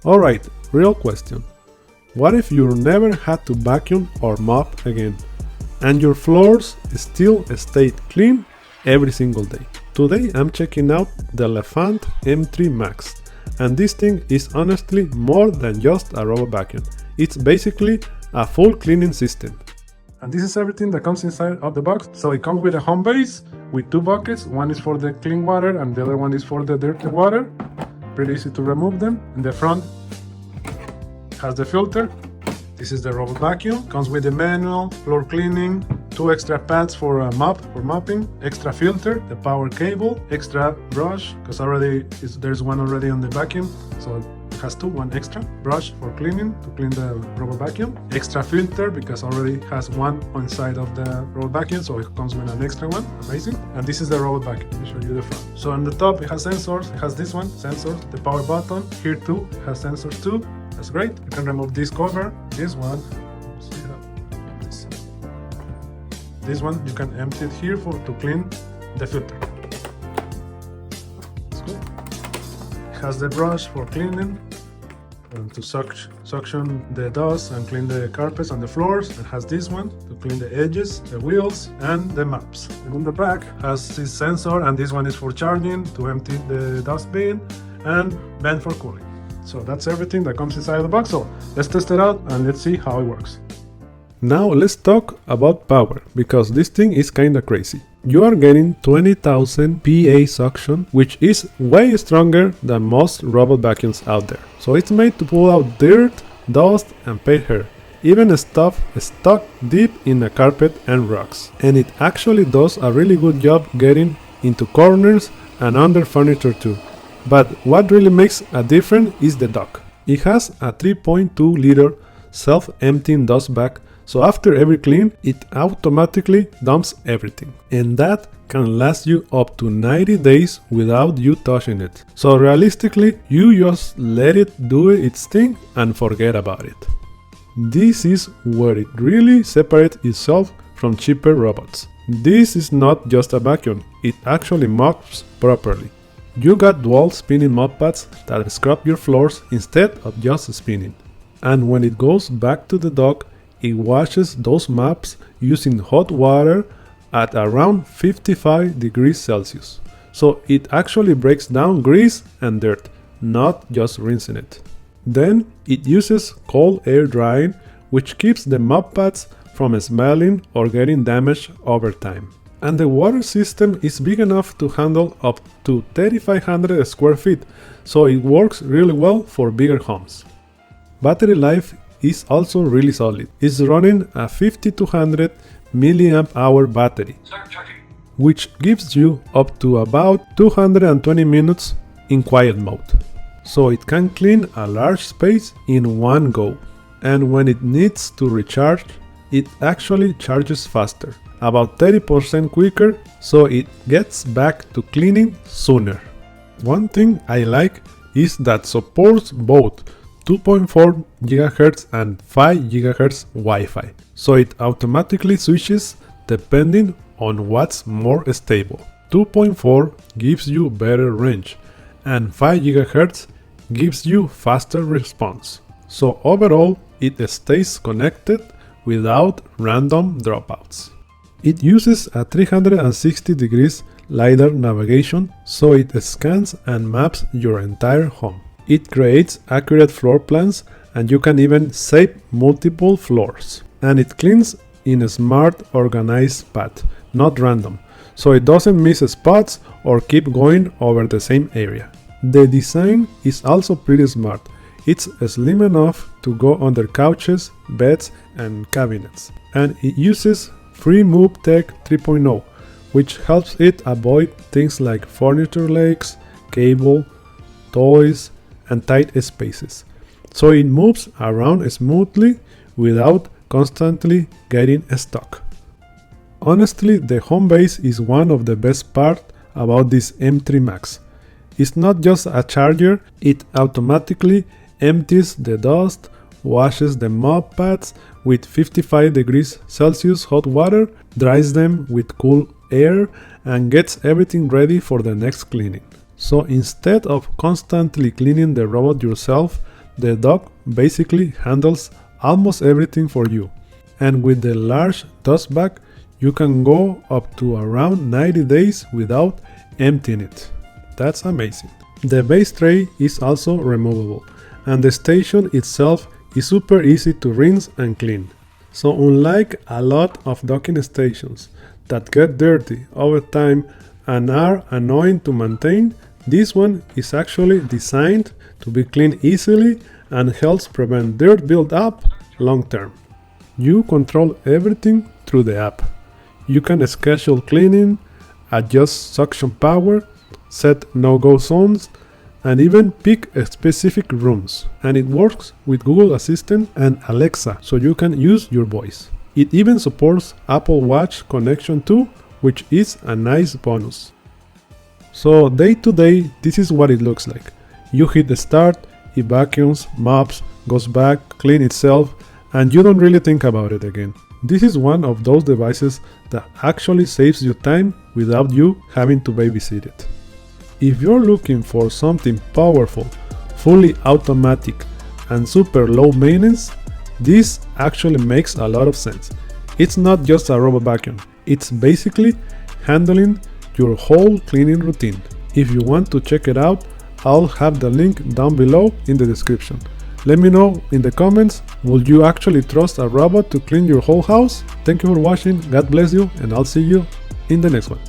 Alright, real question. What if you never had to vacuum or mop again, and your floors still stayed clean every single day? Today I'm checking out the Lefant M3 Max, and this thing is honestly more than just a robot vacuum. It's basically a full cleaning system. And this is everything that comes inside of the box. So it comes with a home base with two buckets. One is for the clean water and the other one is for the dirty water. Pretty easy to remove them. In the front has the filter. This is the robot vacuum. Comes with the manual, floor cleaning, two extra pads for mopping, extra filter, the power cable, extra brush because there's one already on the vacuum, so it has one extra brush for cleaning to clean the robot vacuum, extra filter because already has one on side of the robot vacuum, so it comes with an extra one. Amazing. And this is the robot vacuum. Let me show you the front. So on the top it has sensors. It has this one, sensors, the power button. Here too it has sensors too. That's great. You can remove this cover, this one. This one you can empty it here to clean the filter. That's good. It has the brush for cleaning and to suction the dust and clean the carpets and the floors. It has this one to clean the edges, the wheels, and the maps. And on the back has this sensor, and this one is for charging to empty the dustbin, and vent for cooling. So that's everything that comes inside the box. So let's test it out and let's see how it works. Now let's talk about power, because this thing is kinda crazy. You are getting 20,000 PA suction, which is way stronger than most robot vacuums out there. So it's made to pull out dirt, dust and pet hair, even stuff stuck deep in the carpet and rugs. And it actually does a really good job getting into corners and under furniture too. But what really makes a difference is the dock. It has a 3.2 liter self-emptying dust bag, so after every clean, it automatically dumps everything. And that can last you up to 90 days without you touching it. So realistically, you just let it do its thing and forget about it. This is where it really separates itself from cheaper robots. This is not just a vacuum, it actually mops properly. You got dual spinning mop pads that scrub your floors instead of just spinning. And when it goes back to the dock, it washes those mops using hot water at around 55 degrees Celsius. So it actually breaks down grease and dirt, not just rinsing it. Then it uses cold air drying, which keeps the mop pads from smelling or getting damaged over time. And the water system is big enough to handle up to 3,500 square feet, so it works really well for bigger homes. Battery life is also really solid. It's running a 5200 milliamp hour battery, which gives you up to about 220 minutes in quiet mode. So it can clean a large space in one go. And when it needs to recharge, it actually charges faster, about 30% quicker, so it gets back to cleaning sooner. One thing I like is that supports both 2.4 GHz and 5 GHz Wi-Fi, so it automatically switches depending on what's more stable. 2.4 gives you better range, and 5 GHz gives you faster response. So overall, it stays connected without random dropouts. It uses a 360 degrees LiDAR navigation, so it scans and maps your entire home. It creates accurate floor plans, and you can even save multiple floors. And it cleans in a smart, organized path, not random, so it doesn't miss spots or keep going over the same area. The design is also pretty smart. It's slim enough to go under couches, beds and cabinets. And it uses Free Move Tech 3.0, which helps it avoid things like furniture legs, cable, toys and tight spaces. So it moves around smoothly without constantly getting stuck. Honestly, the home base is one of the best parts about this M3 Max. It's not just a charger, it automatically empties the dust, washes the mop pads with 55 degrees Celsius hot water, dries them with cool air, and gets everything ready for the next cleaning. So instead of constantly cleaning the robot yourself, the dog basically handles almost everything for you. And with the large dust bag, you can go up to around 90 days without emptying it. That's amazing. The base tray is also removable, and the station itself is super easy to rinse and clean. So unlike a lot of docking stations that get dirty over time and are annoying to maintain, this one is actually designed to be cleaned easily and helps prevent dirt build-up long term. You control everything through the app. You can schedule cleaning, adjust suction power, set no-go zones, and even pick specific rooms. And it works with Google Assistant and Alexa, so you can use your voice. It even supports Apple Watch connection too, which is a nice bonus. So day to day, this is what it looks like. You hit the start, it vacuums, mops, goes back, cleans itself, and you don't really think about it again. This is one of those devices that actually saves you time without you having to babysit it. If you're looking for something powerful, fully automatic, and super low maintenance, this actually makes a lot of sense. It's not just a robot vacuum, it's basically handling your whole cleaning routine. If you want to check it out, I'll have the link down below in the description. Let me know in the comments, would you actually trust a robot to clean your whole house? Thank you for watching, God bless you, and I'll see you in the next one.